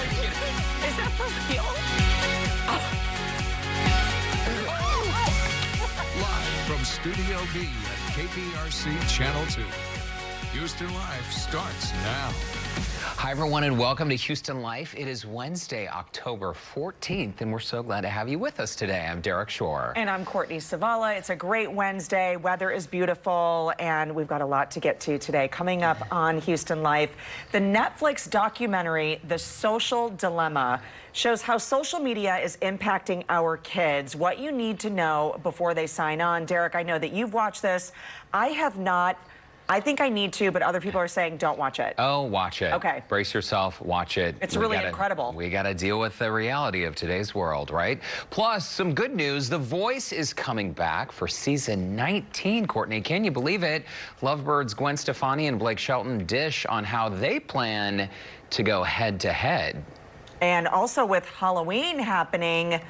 Is that for real? Live from Studio B at KPRC Channel 2. Houston Life starts now. Hi, everyone, and welcome to Houston Life. It is Wednesday, October 14th, and we're so glad to have you with us today. I'm Derek Shore. And I'm Courtney Savala. It's a great Wednesday. Weather is beautiful, and we've got a lot to get to today. Coming up on Houston Life, the Netflix documentary, The Social Dilemma, shows how social media is impacting our kids, what you need to know before they sign on. Derek, I know that you've watched this. I have not. I think I need to, but other people are saying don't watch it. Oh, watch it. Okay. Brace yourself, watch it. It's really incredible. We got to deal with the reality of today's world, right? Plus, some good news. The Voice is coming back for season 19, Courtney. Can you believe it? Lovebirds Gwen Stefani and Blake Shelton dish on how they plan to go head-to-head. And also with Halloween happening,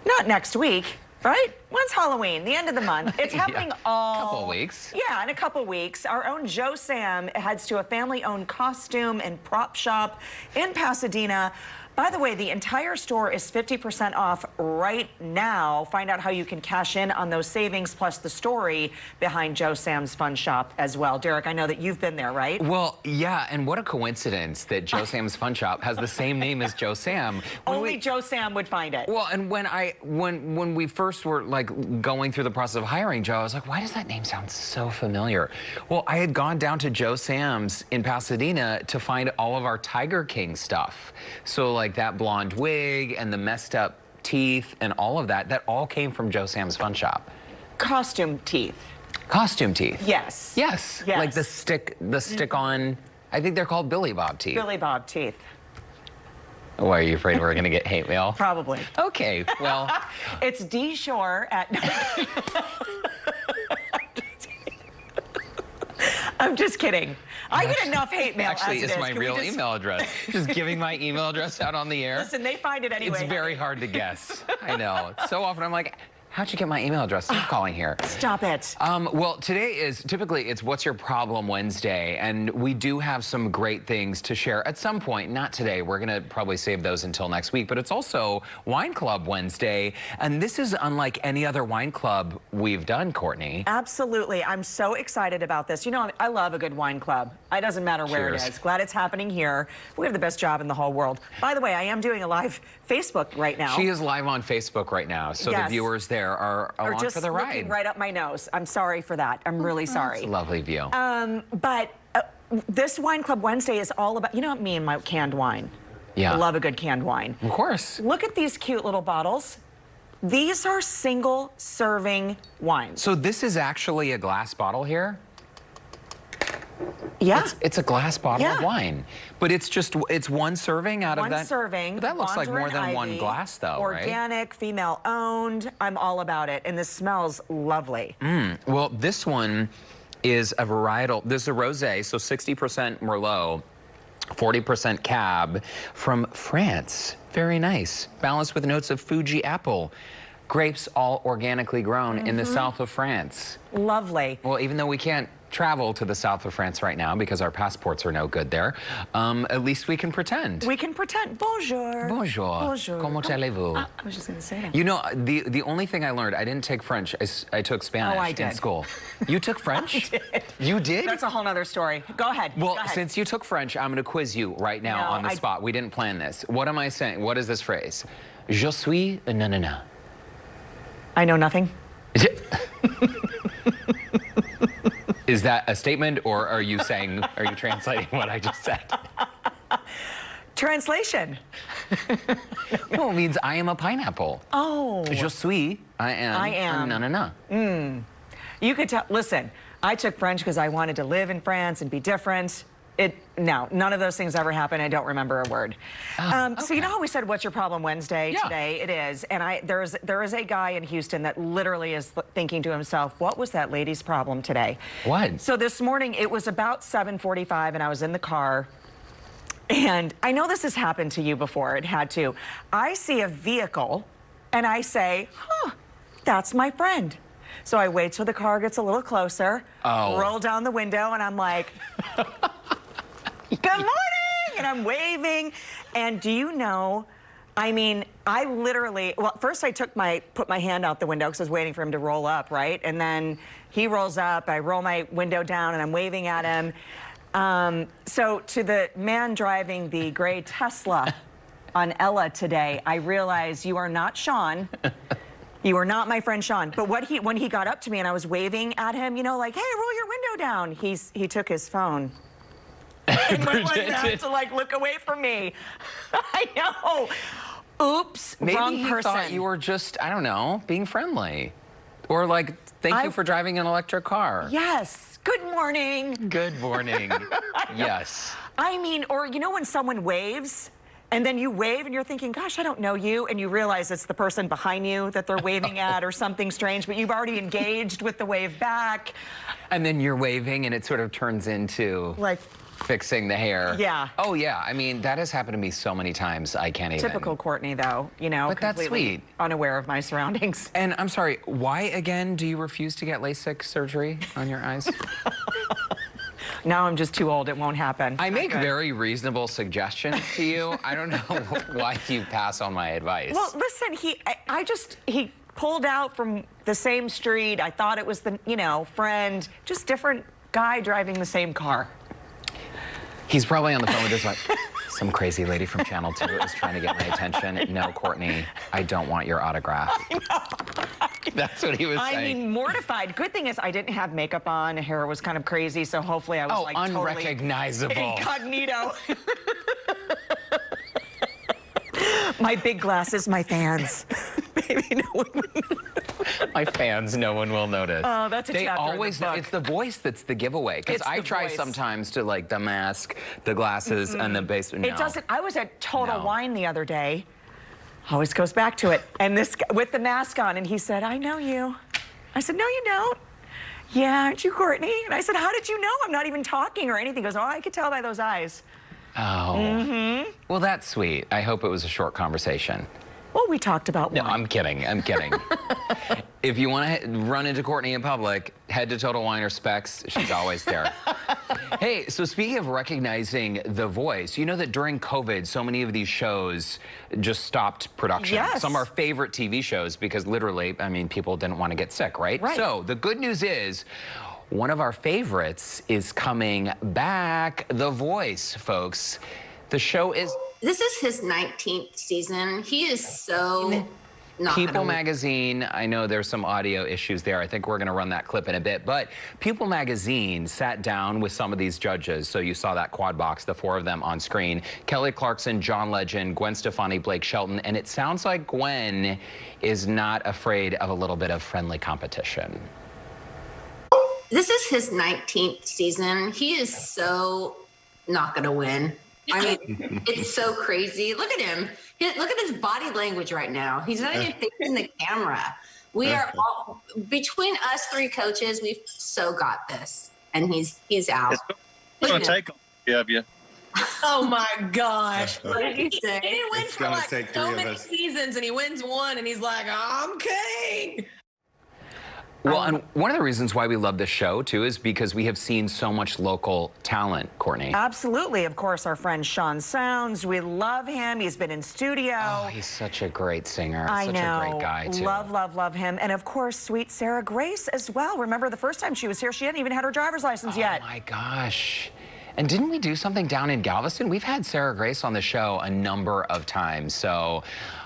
not next week, right? When's Halloween? The end of the month. It's happening couple weeks. Yeah, in a couple weeks. Our own Joe Sam heads to a family-owned costume and prop shop in Pasadena. By the way, the entire store is 50% off right now. Find out how you can cash in on those savings, plus the story behind Joe Sam's Fun Shop as well. Derek, I know that you've been there, right? Well, yeah, and what a coincidence that Joe Sam's Fun Shop has the same name as Joe Sam. Only Joe Sam would find it. Well, and when we first were like going through the process of hiring Joe, I was like, why does that name sound so familiar? Well, I had gone down to Joe Sam's in Pasadena to find all of our Tiger King stuff. So like that blonde wig and the messed up teeth and all of that all came from Joe Sam's Fun Shop. Costume teeth. Costume teeth. Yes. Yes. Yes. Like the stick on, I think they're called Billy Bob teeth. Billy Bob teeth. Why, are you afraid we're going to get hate mail? Probably. Okay, well. It's D Shore at... I'm just kidding. I get enough hate mail. Actually, as it it's is. my real email address. Just giving my email address out on the air. Listen, they find it anyway. It's very hard to guess. I know. So often I'm like, how'd you get my email address? Stop calling here. Stop it. Well, today is typically it's What's Your Problem Wednesday, and we do have some great things to share at some point. Not today. We're going to probably save those until next week, but it's also Wine Club Wednesday, and this is unlike any other wine club we've done, Courtney. Absolutely. I'm so excited about this. You know, I love a good wine club. It doesn't matter where Cheers. it is. Glad it's happening here. We have the best job in the whole world. By the way, I am doing a live Facebook right now. She is live on Facebook right now, so Yes. the viewers there are along just for the ride. looking right up my nose. I'm sorry for that. I'm really sorry. It's a lovely view. But this Wine Club Wednesday is all about, you know, me and my canned wine. Yeah. I love a good canned wine. Of course. Look at these cute little bottles. These are single serving wines. So this is actually a glass bottle here? Yeah. It's a glass bottle of Yeah. wine. But it's one serving out of that? One serving. But that looks like more than one glass, though, right? Organic, female owned. I'm all about it. And this smells lovely. Well, this one is a varietal. This is a rosé, so 60% Merlot, 40% Cab from France. Very nice. Balanced with notes of Fuji apple. Grapes all organically grown in the south of France. Lovely. Well, even though we can't travel to the south of France right now because our passports are no good there, at least we can pretend. We can pretend. Bonjour. Bonjour. Bonjour. Comment allez-vous? I was just going to say that. You know, the only thing I learned, I didn't take French. I took Spanish I in did. school. You took French? I did. You did? That's a whole nother story. Go ahead. Well, Go ahead. since you took French, I'm going to quiz you right now No, on the spot. We didn't plan this. What am I saying? What is this phrase? Je suis un nanana. I know nothing. Is that a statement, or are you saying, are you translating what I just said? Translation. No, it means I am a pineapple. Oh. Je suis, I am. I am. Na. You could tell. Listen, I took French because I wanted to live in France and be different. No, none of those things ever happened. I don't remember a word. So you know how we said, "What's your problem?" Wednesday today? It is, and there is a guy in Houston that literally is thinking to himself, "What was that lady's problem today?" What? So this morning it was about 7:45, and I was in the car. And I know this has happened to you before. It had to. I see a vehicle, and I say, "Huh, that's my friend." So I wait till the car gets a little closer, roll down the window, and I'm like, "Good morning!" and I'm waving. And do you know, I mean, I literally, well, first I put my hand out the window because I was waiting for him to roll up, right? And then he rolls up, I roll my window down and I'm waving at him. So to the man driving the gray Tesla on Ella today, I realized you are not Sean. You are not my friend Sean. But when he got up to me and I was waving at him, you know, like, hey, roll your window down. He took his phone. And went like that to like look away from me. I know. Oops, Maybe wrong he person. thought you were just, I don't know, being friendly. Or like, thank you for driving an electric car. Yes. Good morning. Good morning. Yes. I mean, or you know when someone waves and then you wave and you're thinking, gosh, I don't know you, and you realize it's the person behind you that they're waving at or something strange, but you've already engaged with the wave back. And then you're waving and it sort of turns into like fixing the hair. Yeah. Oh yeah, I mean, that has happened to me so many times, I can't even. Typical Courtney though, you know, But that's completely sweet. unaware of my surroundings. And I'm sorry, why again do you refuse to get LASIK surgery on your eyes? Now I'm just too old, it won't happen. I make Not good. very reasonable suggestions to you. I don't know why you pass on my advice. Well, listen, he pulled out from the same street. I thought it was the, you know, friend, just different guy driving the same car. He's probably on the phone with his wife. Some crazy lady from Channel 2 is trying to get my attention. No, Courtney, I don't want your autograph. I know. That's what he was saying. I mean, mortified. Good thing is I didn't have makeup on. Hair was kind of crazy, so hopefully I was like unrecognizable. totally incognito. My big glasses, my fans. Maybe no one would. My fans, no one will notice. Oh, that's a They chapter in the always book. It's the voice that's the giveaway. Because It's I the try voice. sometimes to like the mask, the glasses, and the base. No. It doesn't. I was at Total No. Wine the other day. Always goes back to it. And this guy with the mask on, and he said, I know you. I said, no, you don't. Yeah, aren't you Courtney? And I said, how did you know? I'm not even talking or anything. He goes, oh, I could tell by those eyes. Oh. Well, that's sweet. I hope it was a short conversation. Well, we talked about No, wine. I'm kidding. I'm kidding. If you want to run into Courtney in public, head to Total Wine or Specs. She's always there. Hey, so speaking of recognizing the voice, you know that during COVID, so many of these shows just stopped production. Yes. Some of our favorite TV shows because literally, I mean, people didn't want to get sick, right? Right. So the good news is one of our favorites is coming back. The Voice, folks. The show is... This is his 19th season. He is so not People gonna- Magazine, I know there's some audio issues there. I think we're going to run that clip in a bit. But People Magazine sat down with some of these judges. So you saw that quad box, the four of them on screen. Kelly Clarkson, John Legend, Gwen Stefani, Blake Shelton. And it sounds like Gwen is not afraid of a little bit of friendly competition. This is his 19th season. He is so not going to win. I mean, it's so crazy. Look at him. Look at his body language right now. He's not even facing the camera. We are all, between us three coaches, we've so got this. And he's out. It's going to take all of you. Oh my gosh. What did you say? He didn't win It's for gonna like take so three of many us. seasons, and he wins one, and he's like, I'm king. Well, and one of the reasons why we love this show, too, is because we have seen so much local talent, Courtney. Absolutely. Of course, our friend Sean Sounds. We love him. He's been in studio. Oh, he's such a great singer. I Such know. a great guy, too. Love, love, love him. And of course, sweet Sarah Grace as well. Remember the first time she was here, she hadn't even had her driver's license yet. Oh, my gosh. And didn't we do something down in Galveston? We've had Sarah Grace on the show a number of times. So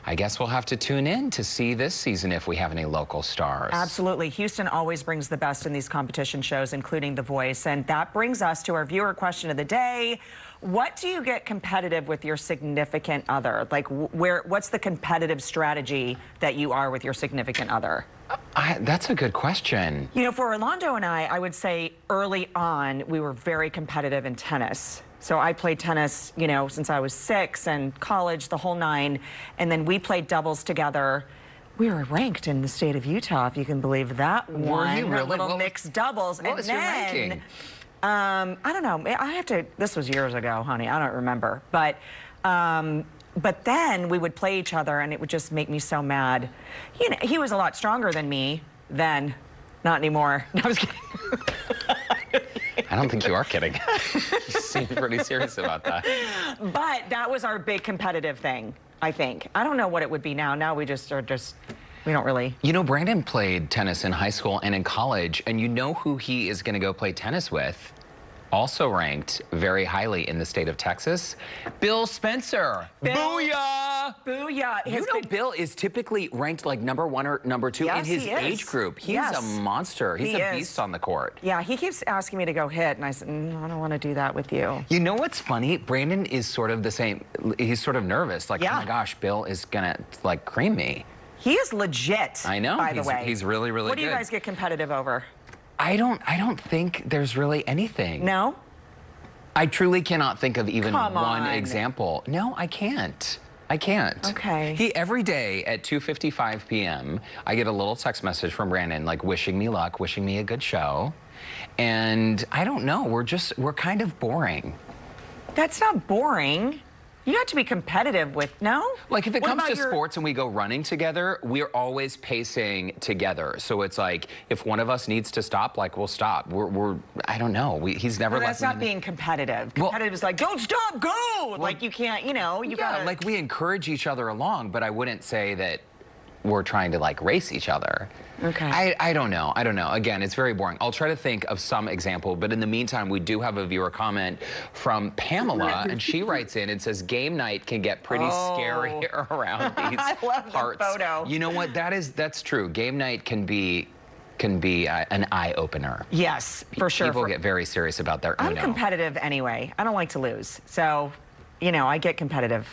I guess we'll have to tune in to see this season if we have any local stars. Absolutely. Houston always brings the best in these competition shows, including The Voice. And that brings us to our viewer question of the day. What do you get competitive with your significant other? Like, what's the competitive strategy that you are with your significant other? That's a good question. You know, for Orlando and I would say early on, we were very competitive in tennis. So I played tennis, you know, since I was 6 and college, the whole 9. And then we played doubles together. We were ranked in the state of Utah, if you can believe that one. you really? Little What was- mixed doubles. what was your ranking? I don't know. I have to, this was years ago, honey. I don't remember. But then we would play each other and it would just make me so mad. You know, he was a lot stronger than me then. Not anymore. No, I was kidding. I don't think you are kidding. You seem pretty serious about that. But that was our big competitive thing, I think. I don't know what it would be now. Now we we don't really. You know, Brandon played tennis in high school and in college, and you know who he is going to go play tennis with? Also ranked very highly in the state of Texas, Bill Spencer. Booyah! Booyah. You know, Bill is typically ranked like #1 or #2 in his age group. He's a monster. He's a beast on the court. Yeah, he keeps asking me to go hit, and I said, I don't want to do that with you. You know what's funny? Brandon is sort of the same. He's sort of nervous. Like, oh my gosh, Bill is going to like cream me. He is legit. I know. By the way, he's really, really good. What do you guys get competitive over? I don't think there's really anything. No? I truly cannot think of even Come one on. example. No, I can't. I can't. Okay. Every day at 2:55 p.m., I get a little text message from Brandon, like wishing me luck, wishing me a good show. And I don't know, we're kind of boring. That's not boring. You have to be competitive with, no? Like if it comes to sports and we go running together, we're always pacing together. So it's like if one of us needs to stop, like we'll stop. I don't know. He's never left. That's not being competitive. Competitive is like, don't stop, go! Well, like you can't, you gotta. Like we encourage each other along, but I wouldn't say that we're trying to like race each other. Okay. I don't know. Again, it's very boring. I'll try to think of some example, but in the meantime, we do have a viewer comment from Pamela, and she writes in and says, game night can get pretty scary around these I love parts. The photo. You know what? That's true. Game night can be an eye-opener. Yes, for sure. People get very serious about their I'm competitive anyway. I don't like to lose. So, I get competitive.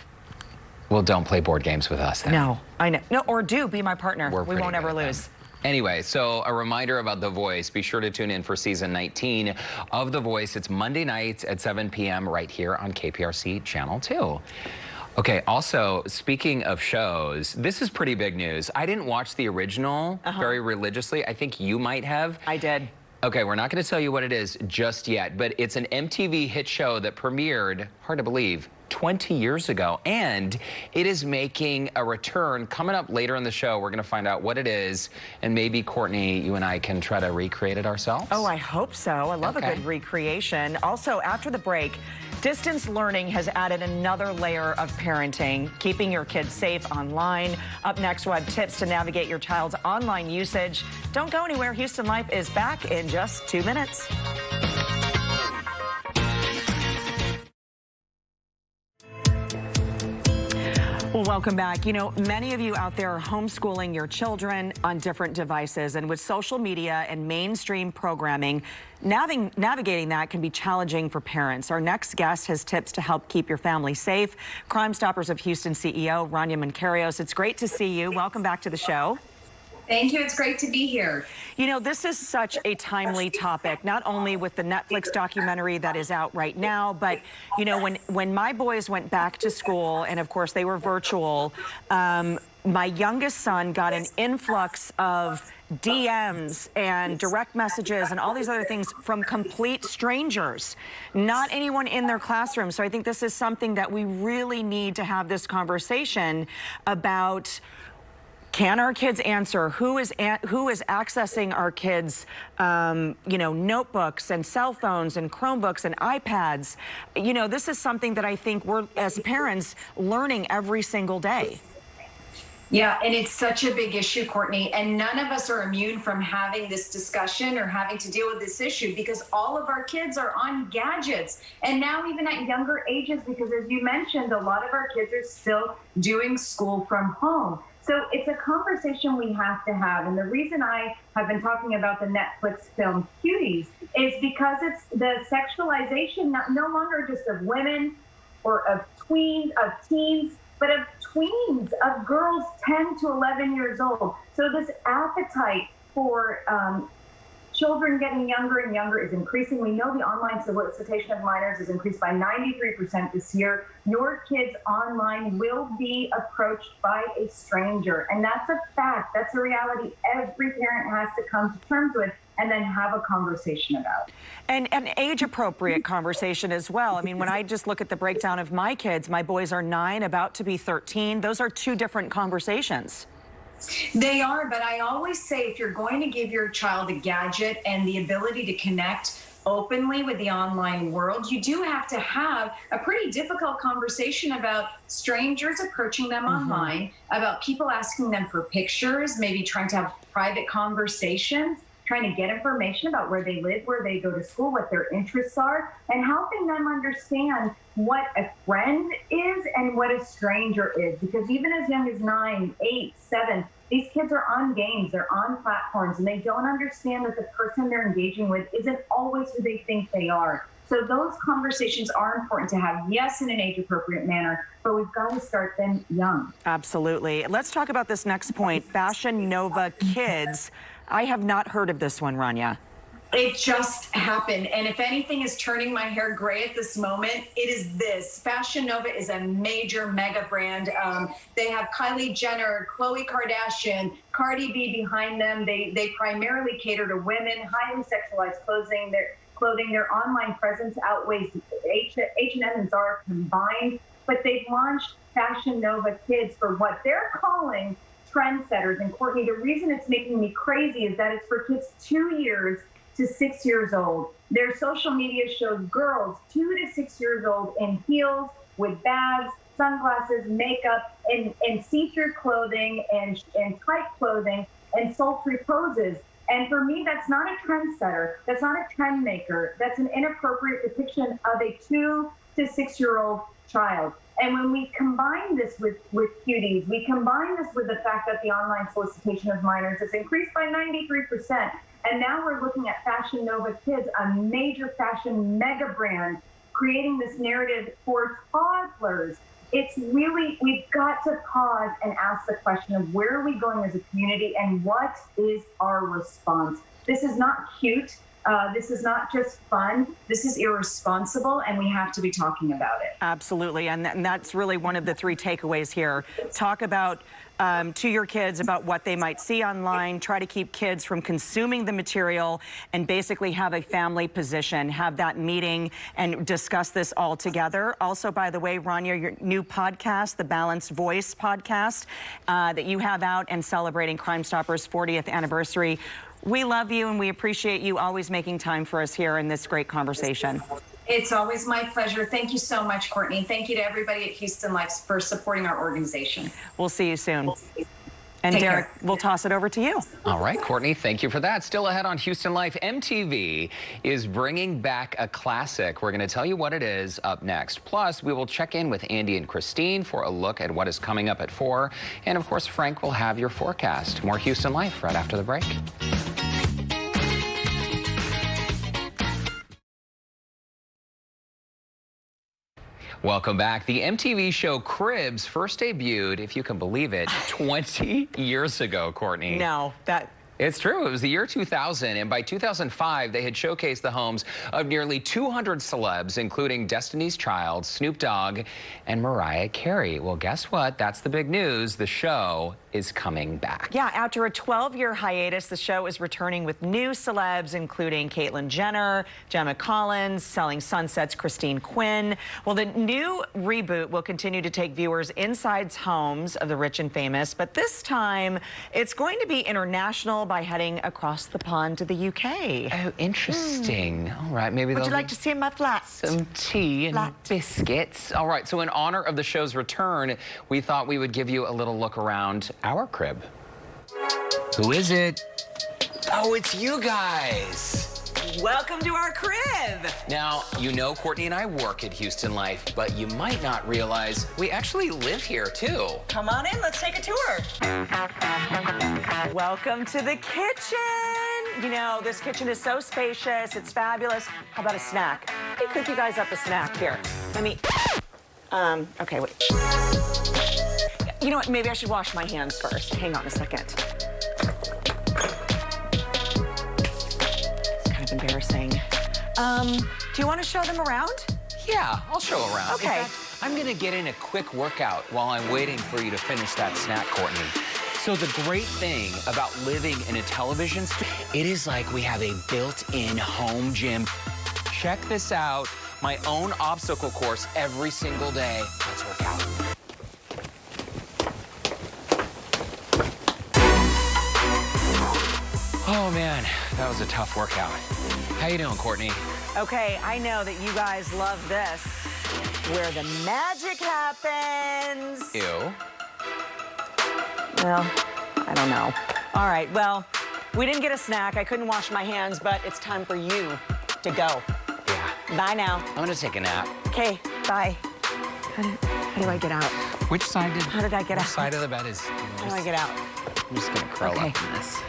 Well, don't play board games with us then. No, I know. No, or be my partner. We won't ever lose. Anyway, so a reminder about The Voice. Be sure to tune in for season 19 of The Voice. It's Monday nights at 7 p.m. right here on KPRC Channel 2. Okay, also, speaking of shows, this is pretty big news. I didn't watch the original very religiously. I think you might have. I did. Okay, we're not going to tell you what it is just yet, but it's an MTV hit show that premiered, hard to believe, 20 years ago, and it is making a return. Coming up later in the show, we're going to find out what it is, and maybe, Courtney, you and I can try to recreate it ourselves. Oh, I hope so. I love a good recreation. Also, after the break, distance learning has added another layer of parenting, keeping your kids safe online. Up next, we'll have tips to navigate your child's online usage. Don't go anywhere. Houston Life is back in just 2 minutes. Well, welcome back. Many of you out there are homeschooling your children on different devices, and with social media and mainstream programming, navigating that can be challenging for parents. Our next guest has tips to help keep your family safe. Crime Stoppers of Houston CEO Rania Mancarios. It's great to see you. Welcome back to the show. Thank you. It's great to be here. This is such a timely topic, not only with the Netflix documentary that is out right now, but, when my boys went back to school, and of course they were virtual, my youngest son got an influx of DMs and direct messages and all these other things from complete strangers, not anyone in their classroom. So I think this is something that we really need to have this conversation about. Can our kids answer? Who is accessing our kids' notebooks and cell phones and Chromebooks and iPads? This is something that I think we're, as parents, learning every single day. Yeah, and it's such a big issue, Courtney, and none of us are immune from having this discussion or having to deal with this issue because all of our kids are on gadgets, and now even at younger ages, because as you mentioned, a lot of our kids are still doing school from home. So it's a conversation we have to have. And the reason I have been talking about the Netflix film Cuties is because it's the sexualization, no longer just of women or of teens, but of tweens, of girls 10 to 11 years old. So this appetite for children getting younger and younger is increasing. We know the online solicitation of minors has increased by 93% this year. Your kids online will be approached by a stranger. And that's a fact. That's a reality every parent has to come to terms with and then have a conversation about. And an age-appropriate conversation as well. I mean, when I just look at the breakdown of my kids, my boys are 9, about to be 13. Those are 2 different conversations. They are, but I always say if you're going to give your child a gadget and the ability to connect openly with the online world, you do have to have a pretty difficult conversation about strangers approaching them online, about people asking them for pictures, maybe trying to have private conversations, trying to get information about where they live, where they go to school, what their interests are, and helping them understand what a friend is and what a stranger is. Because even as young as 9, 8, 7, these kids are on games, they're on platforms, and they don't understand that the person they're engaging with isn't always who they think they are. So those conversations are important to have, yes, in an age-appropriate manner, but we've got to start them young. Absolutely. Let's talk about this next point, Fashion Nova Kids. I have not heard of this one, Rania. It just happened. And if anything is turning my hair gray at this moment, it is this. Fashion Nova is a major mega brand. They have Kylie Jenner, Khloe Kardashian, Cardi B behind them. They primarily cater to women, highly sexualized clothing. Their online presence outweighs H&M and Zara combined. But they've launched Fashion Nova Kids for what they're calling trendsetters. And Courtney, the reason it's making me crazy is that it's for kids 2 years to 6 years old. Their social media shows girls 2 to 6 years old in heels, with bags, sunglasses, makeup, and see-through clothing and tight clothing and sultry poses. And for me, that's not a trendsetter. That's not a trend maker. That's an inappropriate depiction of a 2 to 6 year old child. And when we combine this with cuties, we combine this with the fact that the online solicitation of minors has increased by 93%. And now we're looking at Fashion Nova Kids, a major fashion mega brand, creating this narrative for toddlers. It's really, we've got to pause and ask the question of where are we going as a community and what is our response? This is not cute. This is not just fun. This is irresponsible, and we have to be talking about it. Absolutely, and that's really one of the 3 takeaways here. Talk about to your kids about what they might see online, try to keep kids from consuming the material, and basically have a family position, have that meeting and discuss this all together. Also, by the way, Rania, your new podcast, the Balanced Voice podcast that you have out and celebrating Crime Stoppers' 40th anniversary. We love you and we appreciate you always making time for us here in this great conversation. It's always my pleasure. Thank you so much, Courtney. Thank you to everybody at Houston Life for supporting our organization. We'll see you soon. And Take Derek, care. we'll toss it over to you. All right, Courtney, thank you for that. Still ahead on Houston Life, MTV is bringing back a classic. We're going to tell you what it is up next. Plus, we will check in with Andy and Christine for a look at what is coming up at 4. And of course, Frank will have your forecast. More Houston Life right after the break. Welcome back. The MTV show Cribs first debuted, if you can believe it, 20 years ago, Courtney. No, It's true. It was the year 2000, and by 2005, they had showcased the homes of nearly 200 celebs, including Destiny's Child, Snoop Dogg, and Mariah Carey. Well, guess what? That's the big news. The show is coming back. Yeah, after a 12-year hiatus, the show is returning with new celebs, including Caitlyn Jenner, Gemma Collins, Selling Sunset's Christine Quinn. Well, the new reboot will continue to take viewers inside homes of the rich and famous, but this time it's going to be international by heading across the pond to the UK. Oh, interesting. All right, maybe Would they'll you like to see my flat? some tea and Flat. biscuits. All right, so in honor of the show's return, we thought we would give you a little look around our crib. Who is it? Oh, it's you guys. Welcome to our crib. Now, you know Courtney and I work at Houston Life, but you might not realize we actually live here too. Come on in, let's take a tour. Welcome to the kitchen. You know, this kitchen is so spacious, it's fabulous. How about a snack? Let me cook you guys up a snack here. Let me, okay, wait. You know what, maybe I should wash my hands first. Hang on a second. It's kind of embarrassing. Do you want to show them around? Yeah, I'll show around. Okay. In fact, I'm gonna get in a quick workout while I'm waiting for you to finish that snack, Courtney. So the great thing about living in a television studio, it is like we have a built-in home gym. Check this out, my own obstacle course every single day. Let's work out. Oh man, that was a tough workout. How you doing, Courtney? Okay, I know that you guys love this, where the magic happens. Ew. Well, I don't know. All right, well, we didn't get a snack. I couldn't wash my hands, but it's time for you to go. Yeah. Bye now. I'm gonna take a nap. Okay, bye. How do I get out? Which side did? How did I get out? Which side of the bed is? How do I get out? I'm just gonna curl Okay. up in this.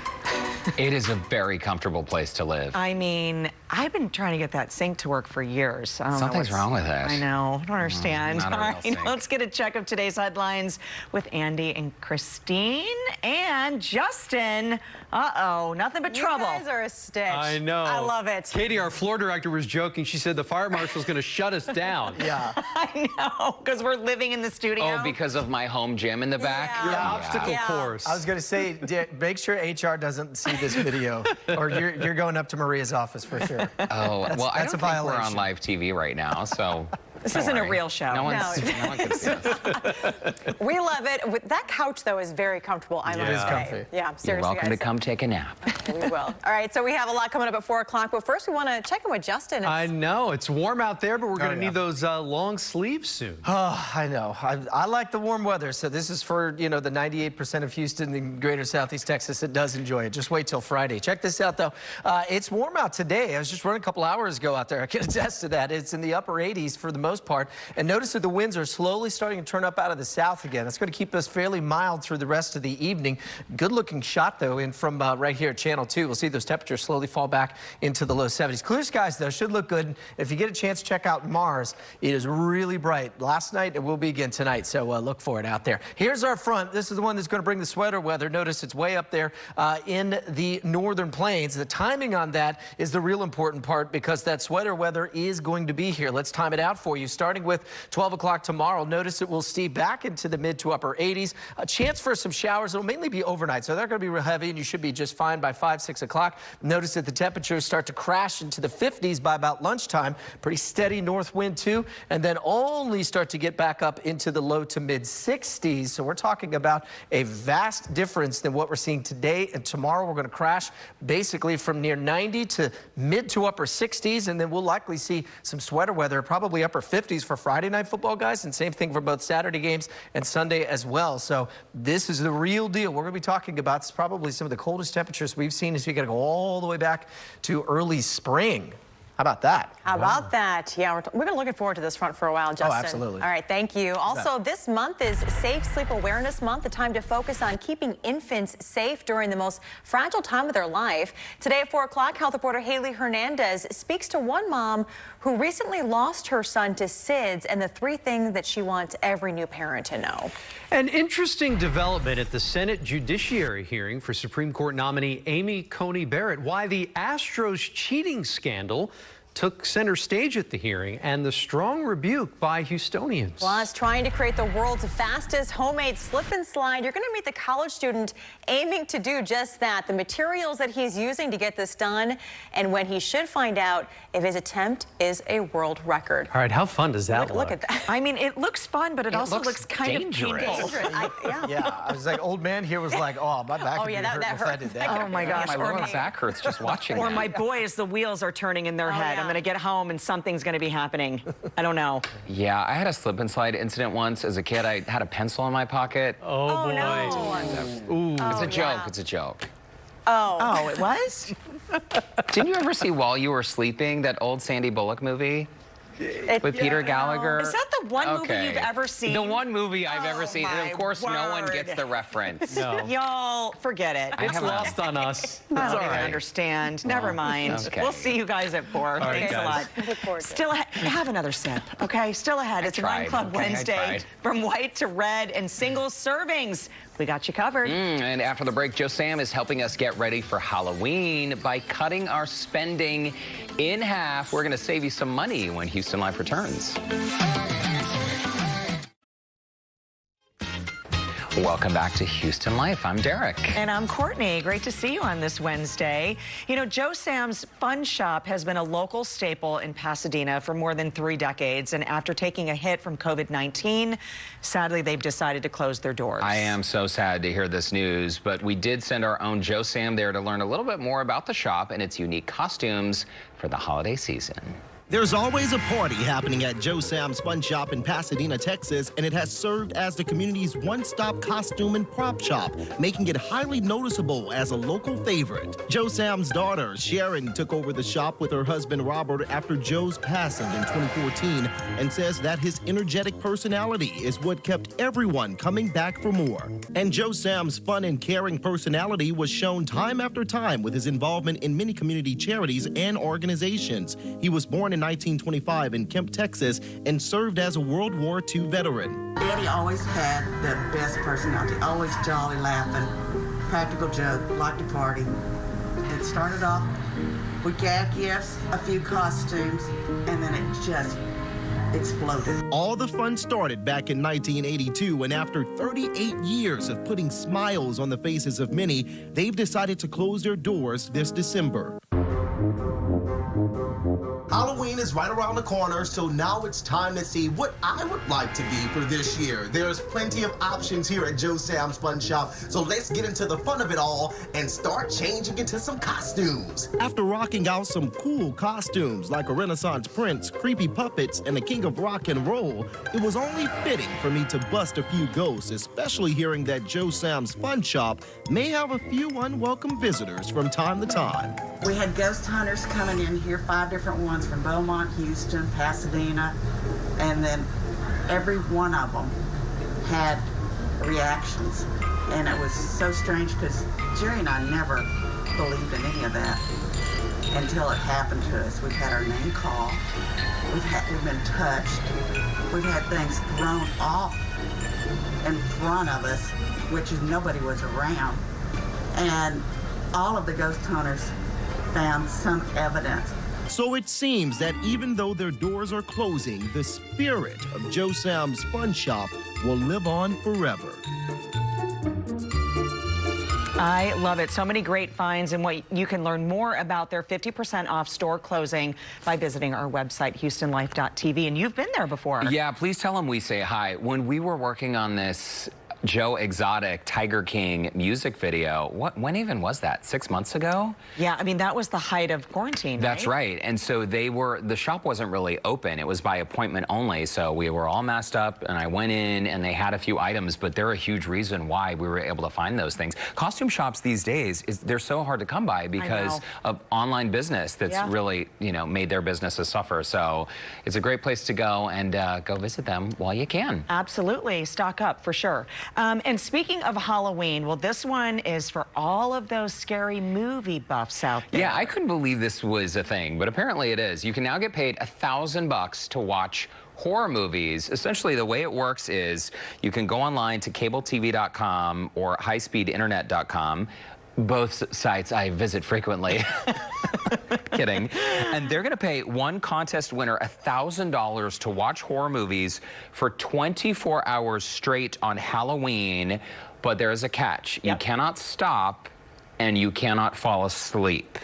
It is a very comfortable place to live. I mean, I've been trying to get that sink to work for years. I don't know Something's what's- wrong with it. I know. I don't understand. not a All real right, sink. let's get a check of today's headlines with Andy and Christine and Justin. Uh-oh, nothing but trouble. You guys are a stitch. I know. I love it. Katie, our floor director, was joking. She said the fire marshal's going to shut us down. Yeah. I know, because we're living in the studio. Oh, because of my home gym in the back? Yeah. Your Yeah. obstacle course. I was going to say, make sure HR doesn't see this video, or you're going up to Maria's office for sure. Oh, well, I that's don't a think we're violation. on live TV right now, so... This don't isn't a worry. real show. No, No. no one can see us. We love it. That couch, though, is very comfortable, I must It is say. comfy. Yeah, seriously, You're welcome to guys. come take a nap. We will. All right, so we have a lot coming up at 4 o'clock, but first we want to check in with Justin. I know. It's warm out there, but we're going to yeah. need those long sleeves soon. Oh, I know. I like the warm weather, so this is for, the 98% of Houston and greater Southeast Texas that does enjoy it. Just wait till Friday. Check this out, though. It's warm out today. I was just running a couple hours ago out there. I can attest to that. It's in the upper 80s for the most part. And notice that the winds are slowly starting to turn up out of the south again. That's going to keep us fairly mild through the rest of the evening. Good-looking shot, though, in from right here at Channel 2. We'll see those temperatures slowly fall back into the low 70s. Clear skies, though, should look good. If you get a chance, check out Mars. It is really bright. Last night, it will be again tonight, so look for it out there. Here's our front. This is the one that's going to bring the sweater weather. Notice it's way up there in the northern plains. The timing on that is the real important part because that sweater weather is going to be here. Let's time it out for you. Starting with 12 o'clock tomorrow, notice it will steep back into the mid to upper 80s. A chance for some showers. It'll mainly be overnight, so they're going to be real heavy, and you should be just fine by 5, 6 o'clock. Notice that the temperatures start to crash into the 50s by about lunchtime. Pretty steady north wind, too, and then only start to get back up into the low to mid 60s. So we're talking about a vast difference than what we're seeing today, and tomorrow we're going to crash basically from near 90 to mid to upper 60s, and then we'll likely see some sweater weather, probably upper 50s for Friday night football, guys, and same thing for both Saturday games and Sunday as well. So this is the real deal. We're going to be talking about probably some of the coldest temperatures we've seen as we got to go all the way back to early spring. How about that? How about that? Yeah, we've been looking forward to this front for a while, Justin. absolutely. All right, thank you. Also, this month is Safe Sleep Awareness Month, a time to focus on keeping infants safe during the most fragile time of their life. Today at 4 o'clock, health reporter Haley Hernandez speaks to one mom who recently lost her son to SIDS and the 3 things that she wants every new parent to know. An interesting development at the Senate Judiciary hearing for Supreme Court nominee Amy Coney Barrett. Why the Astros cheating scandal took center stage at the hearing and the strong rebuke by Houstonians. Plus, trying to create the world's fastest homemade slip and slide. You're going to meet the college student aiming to do just that. The materials that he's using to get this done, and when he should find out if his attempt is a world record. All right, how fun does that Look at that. I mean, it looks fun, but it also looks looks kind dangerous. of painful. Yeah, I was like, old man here was like, oh, my back would be that hurting if I hurt. did that. Oh, my gosh. My Or lower my- back hurts just watching Or that. my boys, the wheels are turning in their head. yeah. I'm going to get home and something's going to be happening. I don't know. Yeah, I had a slip and slide incident once as a kid. I had a pencil in my pocket. Oh, boy. No. Ooh. It's a joke. yeah. It's a joke. Oh, it was? Didn't you ever see While You Were Sleeping, that old Sandy Bullock movie? With Peter Gallagher? Is that the one movie you've ever seen? The one movie I've ever Oh, seen. And my of course, no one word. gets the reference. No. Y'all, forget it. I It's haven't- lost on us. I It's don't all even right. understand. Never mind. okay. We'll see you guys at 4. right, Thanks guys. a lot. Look forward to it. Still have another sip, okay? Still ahead. It's tried, 9 Club okay? I Wednesday. tried. From white to red and single servings. We got you covered. And after the break, Joe Sam is helping us get ready for Halloween by cutting our spending in half. We're going to save you some money when Houston Life returns. Welcome back to Houston Life. I'm Derek. And I'm Courtney. Great to see you on this Wednesday. You know, Joe Sam's Fun Shop has been a local staple in Pasadena for more than 3 decades. And after taking a hit from COVID-19, sadly, they've decided to close their doors. I am so sad to hear this news, but we did send our own Joe Sam there to learn a little bit more about the shop and its unique costumes for the holiday season. There's always a party happening at Joe Sam's Fun Shop in Pasadena, Texas, and it has served as the community's one-stop costume and prop shop, making it highly noticeable as a local favorite. Joe Sam's daughter, Sharon, took over the shop with her husband, Robert, after Joe's passing in 2014, and says that his energetic personality is what kept everyone coming back for more. And Joe Sam's fun and caring personality was shown time after time with his involvement in many community charities and organizations. He was born in 1925 in Kemp, Texas, and served as a World War II veteran. Daddy always had the best personality, always jolly, laughing, practical joke, liked to party. It started off with gag gifts, a few costumes, and then it just exploded. All the fun started back in 1982, and after 38 years of putting smiles on the faces of many, they've decided to close their doors this December. Halloween is right around the corner, so now it's time to see what I would like to be for this year. There's plenty of options here at Joe Sam's Fun Shop, so let's get into the fun of it all and start changing into some costumes. After rocking out some cool costumes like a Renaissance prince, creepy puppets, and the king of rock and roll, it was only fitting for me to bust a few ghosts, especially hearing that Joe Sam's Fun Shop may have a few unwelcome visitors from time to time. We had ghost hunters coming in here, 5 different ones from Beaumont, Houston, Pasadena, and then every one of them had reactions. And it was so strange because Jerry and I never believed in any of that until it happened to us. We've had our name called, we've been touched, we've had things thrown off in front of us, which nobody was around. And all of the ghost hunters found some evidence. So it seems that even though their doors are closing, the spirit of Joe Sam's Fun Shop will live on forever. I love it. So many great finds, and what you can learn more about their 50% off store closing by visiting our website, HoustonLife.tv. And you've been there before. Yeah, please tell them we say hi. When we were working on this Joe Exotic Tiger King music video, when even was that? 6 months ago? Yeah, I mean, that was the height of quarantine, That's right. And so the shop wasn't really open. It was by appointment only. So we were all masked up, and I went in and they had a few items, but they're a huge reason why we were able to find those things. Costume shops these days, they're so hard to come by because of online business that's really, made their businesses suffer. So it's a great place to go and go visit them while you can. Absolutely. Stock up for sure. And speaking of Halloween, well, this one is for all of those scary movie buffs out there. Yeah, I couldn't believe this was a thing, but apparently it is. You can now get paid $1,000 to watch horror movies. Essentially, the way it works is you can go online to cabletv.com or highspeedinternet.com. Both sites I visit frequently. Kidding. And they're going to pay one contest winner $1,000 to watch horror movies for 24 hours straight on Halloween. But there is a catch. You cannot stop and you cannot fall asleep.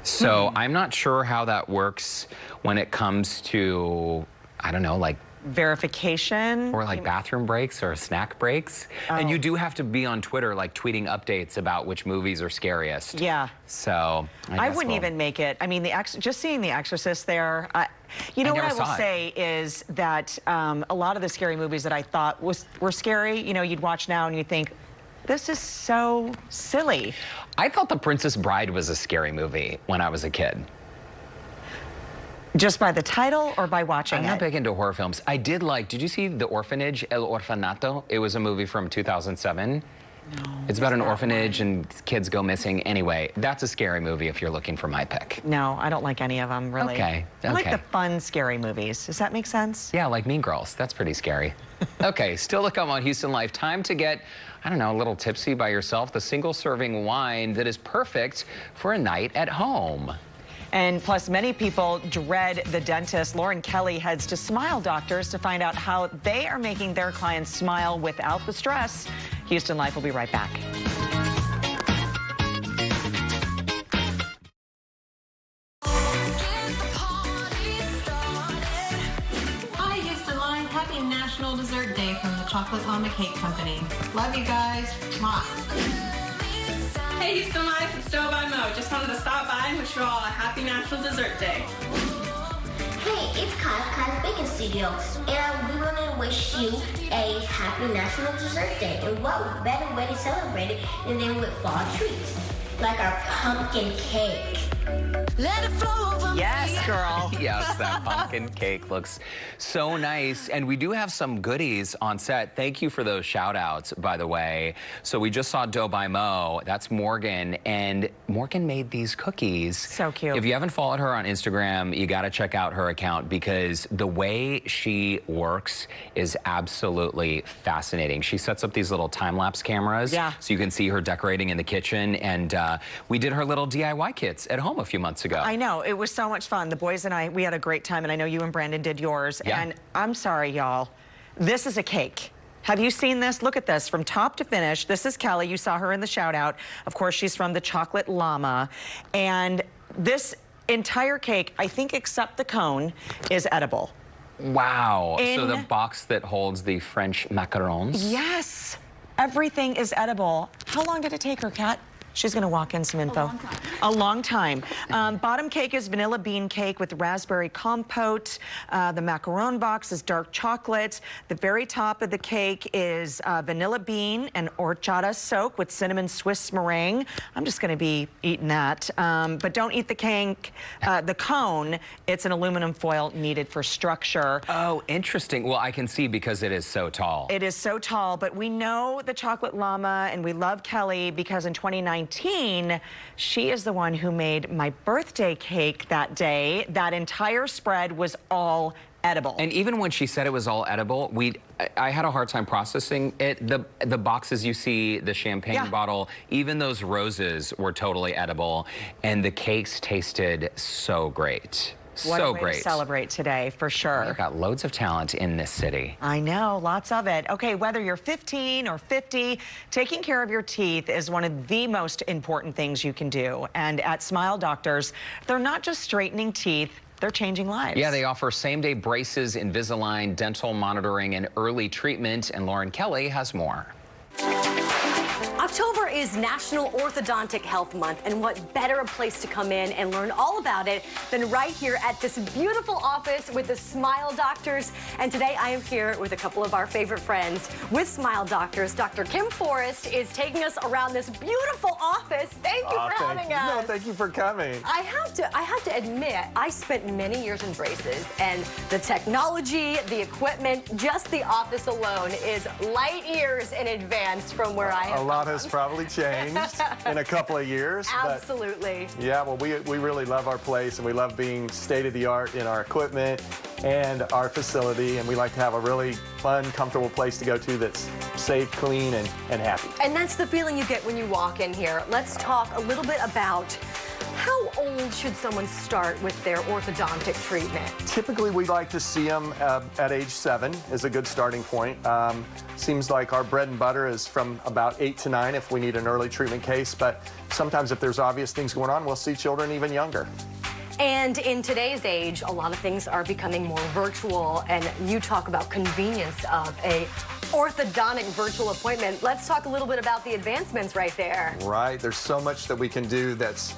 So I'm not sure how that works when it comes to, I don't know, like verification or like bathroom breaks or snack breaks. And you do have to be on Twitter, like tweeting updates about which movies are scariest. Yeah. So I wouldn't even make it. I mean, just seeing The Exorcist there, you know what I will say is that a lot of the scary movies that I thought were scary, you'd watch now and you think, this is so silly. I thought The Princess Bride was a scary movie when I was a kid. Just by the title or by watching I'm not big into horror films. I did you see The Orphanage, El Orfanato? It was a movie from 2007. No. It's about an orphanage and kids go missing. Anyway, that's a scary movie if you're looking for my pick. No, I don't like any of them, really. Okay. I like the fun, scary movies. Does that make sense? Yeah, like Mean Girls. That's pretty scary. Okay, still to come on Houston Life. Time to get, I don't know, a little tipsy by yourself. The single-serving wine that is perfect for a night at home. And plus, many people dread the dentist. Lauren Kelly heads to Smile Doctors to find out how they are making their clients smile without the stress. Houston Life will be right back. Hi, Houston Life. Happy National Dessert Day from the Chocolate Llama Cake Company. Love you guys. Mwah. Hey Houston Life, it's Joe by Mo. Just wanted to stop by and wish you all a happy National Dessert Day. Hey, it's Kyle's Baking Studio, and we want to wish you a happy National Dessert Day. And what better way to celebrate it than with fall treats, like our pumpkin cake. Let it flow over. Yes, girl. Yes, that pumpkin cake looks so nice. And we do have some goodies on set. Thank you for those shout outs, by the way. So we just saw Dough by Mo. That's Morgan. And Morgan made these cookies. So cute. If you haven't followed her on Instagram, you got to check out her account because the way she works is absolutely fascinating. She sets up these little time-lapse cameras. Yeah. So you can see her decorating in the kitchen. And we did her little DIY kits at home a few months ago. I know. It was so much fun. The boys and I, we had a great time, and I know you and Brandon did yours. Yeah. And I'm sorry, y'all. This is a cake. Have you seen this? Look at this from top to finish. This is Kelly. You saw her in the shout out. Of course, she's from the Chocolate Llama. And this entire cake, I think except the cone, is edible. Wow. So the box that holds the French macarons. Yes. Everything is edible. How long did it take her, Kat? She's going to walk in some info. A long time. Bottom cake is vanilla bean cake with raspberry compote. The macaron box is dark chocolate. The very top of the cake is vanilla bean and horchata soak with cinnamon Swiss meringue. I'm just going to be eating that. But don't eat the cake, the cone. It's an aluminum foil needed for structure. Oh, interesting. Well, I can see because it is so tall. It is so tall, but we know the Chocolate Llama and we love Kelly because in 2019, she is the one who made my birthday cake that day. That entire spread was all edible. And even when she said it was all edible, I had a hard time processing it. The boxes you see, the champagne bottle, even those roses were totally edible. And the cakes tasted so great. What so a way great. to celebrate today, for sure. We've got loads of talent in this city. I know, lots of it. Okay, whether you're 15 or 50, taking care of your teeth is one of the most important things you can do. And at Smile Doctors, they're not just straightening teeth, they're changing lives. Yeah, they offer same-day braces, Invisalign, dental monitoring, and early treatment. And Lauren Kelly has more. October is National Orthodontic Health Month, and what better a place to come in and learn all about it than right here at this beautiful office with the Smile Doctors. And today I am here with a couple of our favorite friends with Smile Doctors. Dr. Kim Forrest is taking us around this beautiful office. Thank you for having us. No, thank you for coming. I have to admit, I spent many years in braces, and the technology, the equipment, just the office alone is light years in advance from where I am. A lot has probably changed in a couple of years. Absolutely. But yeah, well, we really love our place, and we love being state-of-the-art in our equipment and our facility, and we like to have a really fun, comfortable place to go to that's safe, clean, and happy. And that's the feeling you get when you walk in here. Let's talk a little bit about how old should someone start with their orthodontic treatment? Typically, we like to see them at age 7 is a good starting point. Seems like our bread and butter is from about 8 to 9 if we need an early treatment case, but sometimes if there's obvious things going on, we'll see children even younger. And in today's age, a lot of things are becoming more virtual, and you talk about convenience of a orthodontic virtual appointment. Let's talk a little bit about the advancements right there. Right, there's so much that we can do that's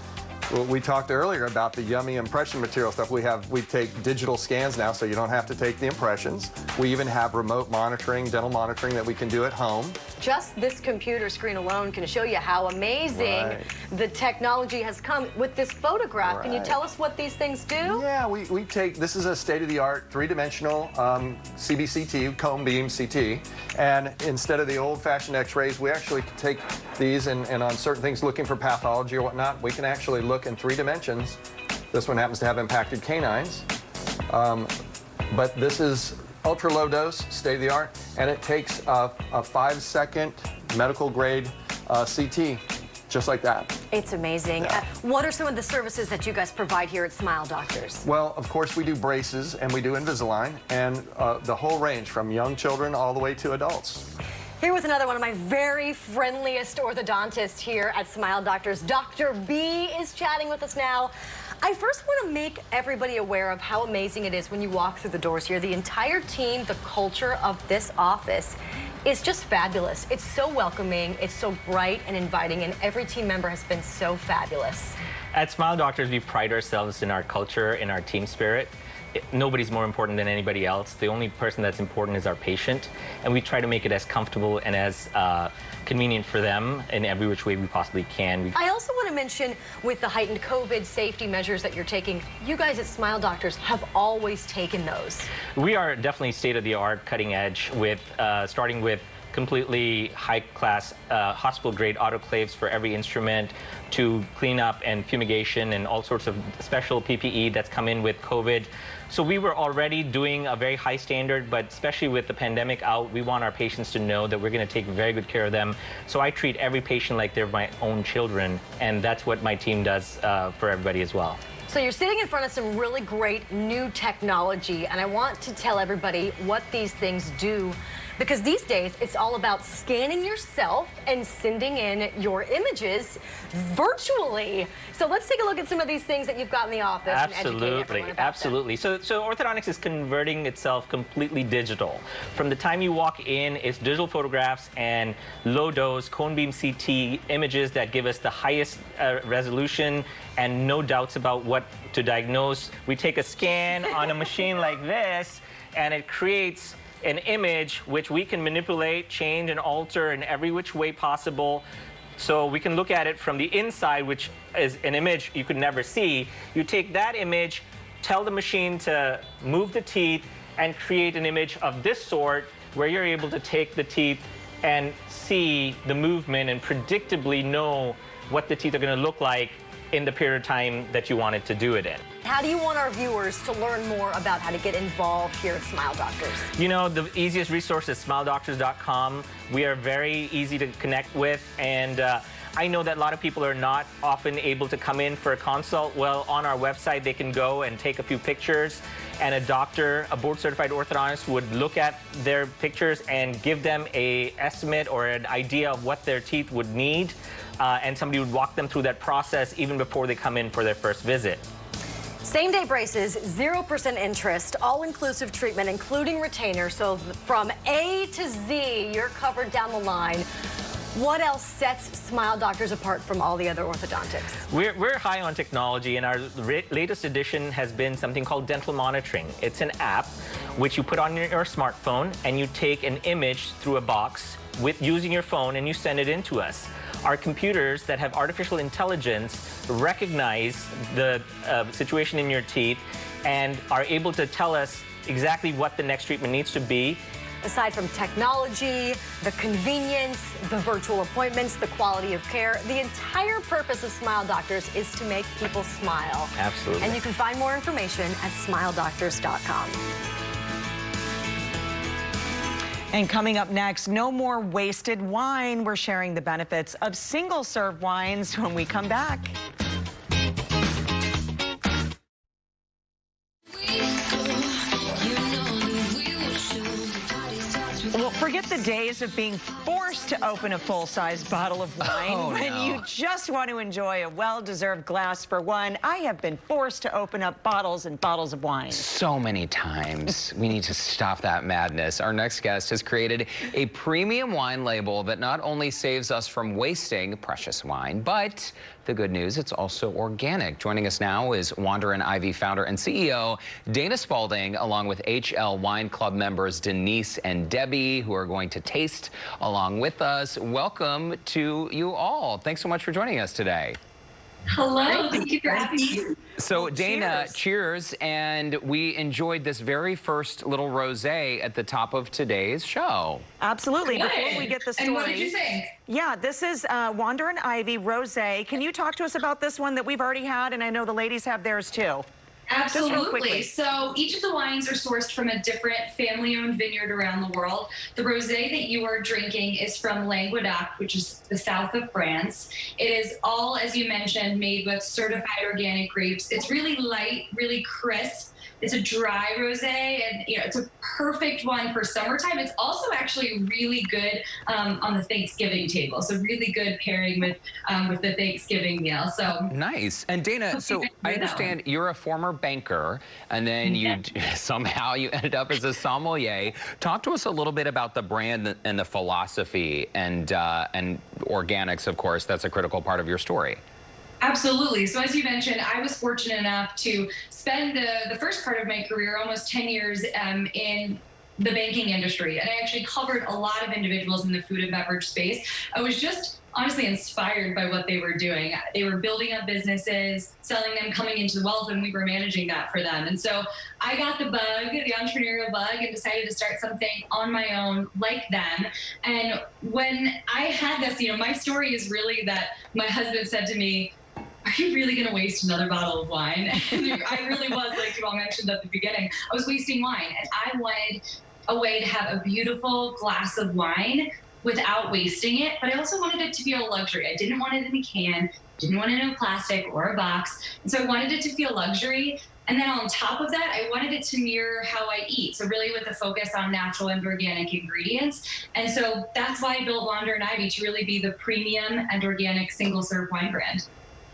well, we talked earlier about the yummy impression material stuff. We take digital scans now, so you don't have to take the impressions. We even have remote monitoring, dental monitoring that we can do at home. Just this computer screen alone can show you how amazing the technology has come with this photograph. Can you tell us what these things do? Yeah, we take, this is a state-of-the-art three-dimensional CBCT, cone beam CT, and instead of the old-fashioned x-rays, we actually take these and on certain things looking for pathology or whatnot, we can actually look in 3 dimensions. This one happens to have impacted canines, but this is ultra low dose, state of the art, and it takes a 5-second medical grade CT just like that. It's amazing. Yeah. What are some of the services that you guys provide here at Smile Doctors? Well, of course, we do braces and we do Invisalign and the whole range from young children all the way to adults. Here with another one of my very friendliest orthodontists here at Smile Doctors. Dr. B is chatting with us now. I first want to make everybody aware of how amazing it is when you walk through the doors here. The entire team, the culture of this office is just fabulous. It's so welcoming, it's so bright and inviting, and every team member has been so fabulous. At Smile Doctors, we pride ourselves in our culture, in our team spirit. Nobody's more important than anybody else. The only person that's important is our patient, and we try to make it as comfortable and as convenient for them in every which way we possibly can. I also want to mention, with the heightened COVID safety measures that you're taking, you guys at Smile Doctors have always taken those. We are definitely state-of-the-art, cutting edge, with starting with completely high-class hospital-grade autoclaves for every instrument, to cleanup and fumigation and all sorts of special PPE that's come in with COVID. So we were already doing a very high standard, but especially with the pandemic out, we want our patients to know that we're going to take very good care of them. So I treat every patient like they're my own children, and that's what my team does for everybody as well. So you're sitting in front of some really great new technology, and I want to tell everybody what these things do, because these days it's all about scanning yourself and sending in your images virtually. So let's take a look at some of these things that you've got in the office. Absolutely, and educate everyone about absolutely. So orthodontics is converting itself completely digital. From the time you walk in, it's digital photographs and low-dose cone beam CT images that give us the highest resolution and no doubts about what to diagnose. We take a scan on a machine like this, and it creates an image which we can manipulate, change, and alter in every which way possible. So we can look at it from the inside, which is an image you could never see. You take that image, tell the machine to move the teeth, and create an image of this sort, where you're able to take the teeth and see the movement and predictably know what the teeth are going to look like in the period of time that you wanted to do it in. How do you want our viewers to learn more about how to get involved here at Smile Doctors? You know, the easiest resource is smiledoctors.com. We are very easy to connect with, and I know that a lot of people are not often able to come in for a consult. Well, on our website, they can go and take a few pictures, and a doctor, a board-certified orthodontist, would look at their pictures and give them an estimate or an idea of what their teeth would need, and somebody would walk them through that process even before they come in for their first visit. Same-day braces, 0% interest, all-inclusive treatment, including retainer. So from A to Z, you're covered down the line. What else sets Smile Doctors apart from all the other orthodontics? We're high on technology, and our latest addition has been something called dental monitoring. It's an app which you put on your smartphone, and you take an image through a box with using your phone, and you send it in to us. Our computers that have artificial intelligence recognize the situation in your teeth and are able to tell us exactly what the next treatment needs to be. Aside from technology, the convenience, the virtual appointments, the quality of care, the entire purpose of Smile Doctors is to make people smile. Absolutely. And you can find more information at smiledoctors.com. And coming up next, no more wasted wine. We're sharing the benefits of single-serve wines when we come back. Well, forget the days of being forced to open a full-size bottle of wine when you just want to enjoy a well-deserved glass for one. I have been forced to open up bottles and bottles of wine. So many times. We need to stop that madness. Our next guest has created a premium wine label that not only saves us from wasting precious wine, but the good news, it's also organic. Joining us now is Wander and Ivy founder and CEO Dana Spalding, along with HL Wine Club members Denise and Debbie, who are going to taste along with us. Welcome to you all. Thanks so much for joining us today. Hello, thank you for having me. So Dana, cheers. And we enjoyed this very first little rosé at the top of today's show. Absolutely. Good. Before we get the story. And what did you think? Yeah, this is Wander and Ivy rosé. Can you talk to us about this one that we've already had? And I know the ladies have theirs too. Just real Absolutely. quickly. So each of the wines are sourced from a different family-owned vineyard around the world. The rosé that you are drinking is from Languedoc, which is the south of France. It is all, as you mentioned, made with certified organic grapes. It's really light, really crisp. It's a dry rosé, and it's a perfect one for summertime. It's also actually really good on the Thanksgiving table. So really good pairing with the Thanksgiving meal. So nice. And Dana, so I understand you're a former banker, and then you somehow you ended up as a sommelier. Talk to us a little bit about the brand and the philosophy and organics, of course. That's a critical part of your story. Absolutely. So as you mentioned, I was fortunate enough to spend the first part of my career, almost 10 years in the banking industry. And I actually covered a lot of individuals in the food and beverage space. I was just honestly inspired by what they were doing. They were building up businesses, selling them, coming into wealth, and we were managing that for them. And so I got the bug, the entrepreneurial bug, and decided to start something on my own like them. And when I had this, my story is really that my husband said to me, "Are you really going to waste another bottle of wine?" And I really was, like you all mentioned at the beginning, I was wasting wine. And I wanted a way to have a beautiful glass of wine without wasting it. But I also wanted it to be a luxury. I didn't want it in a can, didn't want it in a plastic or a box. And so I wanted it to feel luxury. And then on top of that, I wanted it to mirror how I eat. So really with a focus on natural and organic ingredients. And so that's why I built Wander and Ivy, to really be the premium and organic single serve wine brand.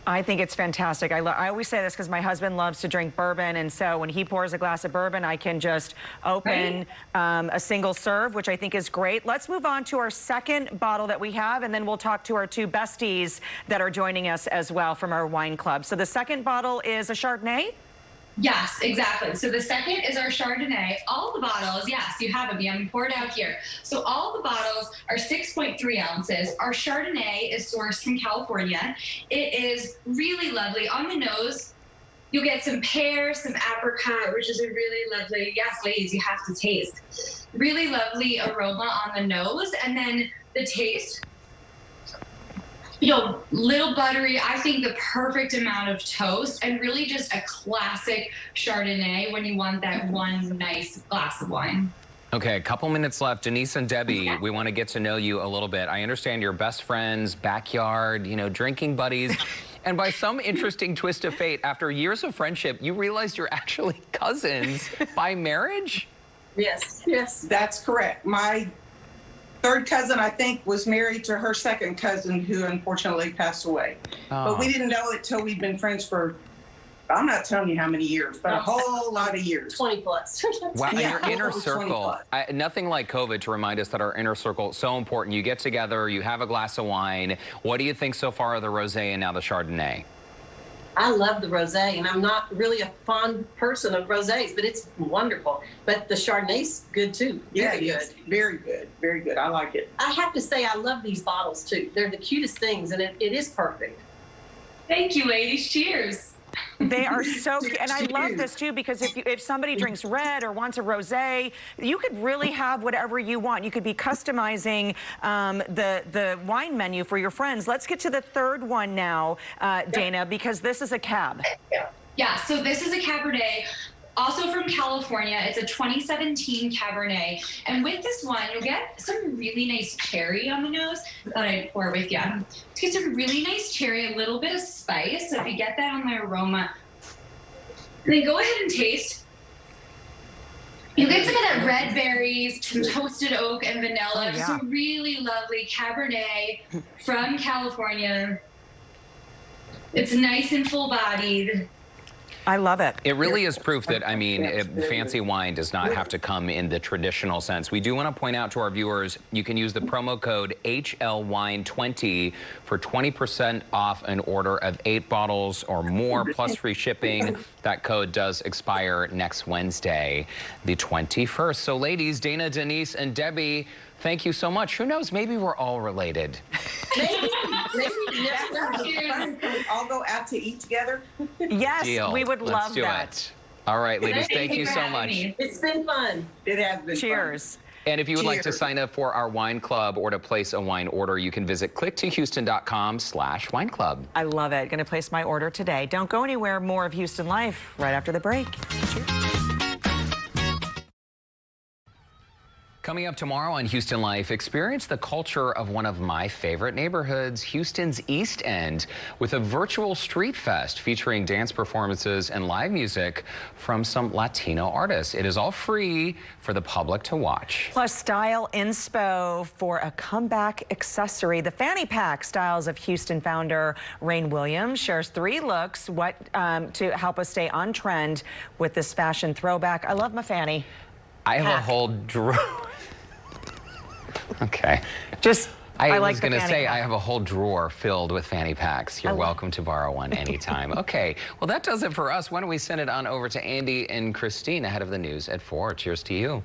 I think it's fantastic. I always say this because my husband loves to drink bourbon, and so when he pours a glass of bourbon, I can just open a single serve, which I think is great. Let's move on to our second bottle that we have, and then we'll talk to our two besties that are joining us as well from our wine club. So the second bottle is a Chardonnay? Yes, exactly. So the second is our Chardonnay. All the bottles, yes, you have them. You have them poured out here. So all the bottles are 6.3 ounces. Our Chardonnay is sourced from California. It is really lovely. On the nose, you'll get some pear, some apricot, which is a really lovely, yes, ladies, you have to taste. Really lovely aroma on the nose. And then the taste, little buttery, I think the perfect amount of toast, and really just a classic Chardonnay when you want that one nice glass of wine. Okay, a couple minutes left. Denise and Debbie, we want to get to know you a little bit. I understand you're best friends, backyard, drinking buddies. And by some interesting twist of fate, after years of friendship, you realized you're actually cousins by marriage? Yes, that's correct. My third cousin, I think, was married to her second cousin, who unfortunately passed away. But we didn't know it till we'd been friends for, I'm not telling you how many years, but a whole lot of years. 20 plus. Wow, and Yeah, your inner over 20 circle, plus. nothing like COVID to remind us that our inner circle is so important. You get together, you have a glass of wine. What do you think so far of the rosé and now the Chardonnay? I love the rosé, and I'm not really a fond person of rosés, but it's wonderful. But the Chardonnay's good too. Yeah, Very yes, good. very good, very good. I like it. I have to say, I love these bottles too. They're the cutest things, and it is perfect. Thank you, ladies. Cheers. They are so cute. And I love this too, because if somebody drinks red or wants a rosé, you could really have whatever you want. You could be customizing the wine menu for your friends. Let's get to the third one now, Dana, because this is a cab. Yeah, so this is a Cabernet, also from California. It's a 2017 Cabernet. And with this one, you'll get some really nice cherry on the nose that I pour with you. It's some really nice cherry, a little bit of spice. So if you get that on the aroma, and then go ahead and taste. You get some of that red berries, some toasted oak and vanilla. Just a really lovely Cabernet from California. It's nice and full-bodied. I love it. It really is proof that, fancy wine does not have to come in the traditional sense. We do want to point out to our viewers, you can use the promo code HLWine20 for 20% off an order of 8 bottles or more, plus free shipping. That code does expire next Wednesday, the 21st. So ladies, Dana, Denise, and Debbie, thank you so much. Who knows, maybe we're all related. Maybe all go out to eat together. Yes, Deal. we would Let's love do that. it. All right, ladies, thank you so much. It's been fun. It has been Cheers. fun. And if you would like to Cheers. sign up for our wine club or to place a wine order, you can visit clicktohouston.com/wine club. I love it. Going to place my order today. Don't go anywhere. More of Houston Life right after the break. Cheers. Coming up tomorrow on Houston Life, experience the culture of one of my favorite neighborhoods, Houston's East End, with a virtual street fest featuring dance performances and live music from some Latino artists. It is all free for the public to watch. Plus, style inspo for a comeback accessory. The fanny pack styles of Houston founder Rain Williams shares 3 looks to help us stay on trend with this fashion throwback. I love my fanny. I have a whole drawer. Okay. I was like going to the say, fanny pack. I have a whole drawer filled with fanny packs. You're welcome to borrow one anytime. Okay, well, that does it for us. Why don't we send it on over to Andy and Christine ahead of the news at 4. Cheers to you.